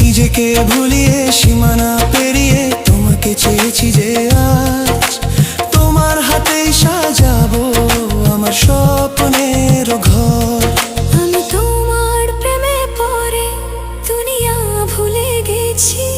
নিজেকে ভুলিয়ে সীমানা পেরিয়ে তোমাকে চেয়েছি যে আজ তোমার হাতেই সাজাবো আমার স্বপ্নের ঘর। আমি তোমার প্রেমে পড়ে দুনিয়া ভুলে গেছি।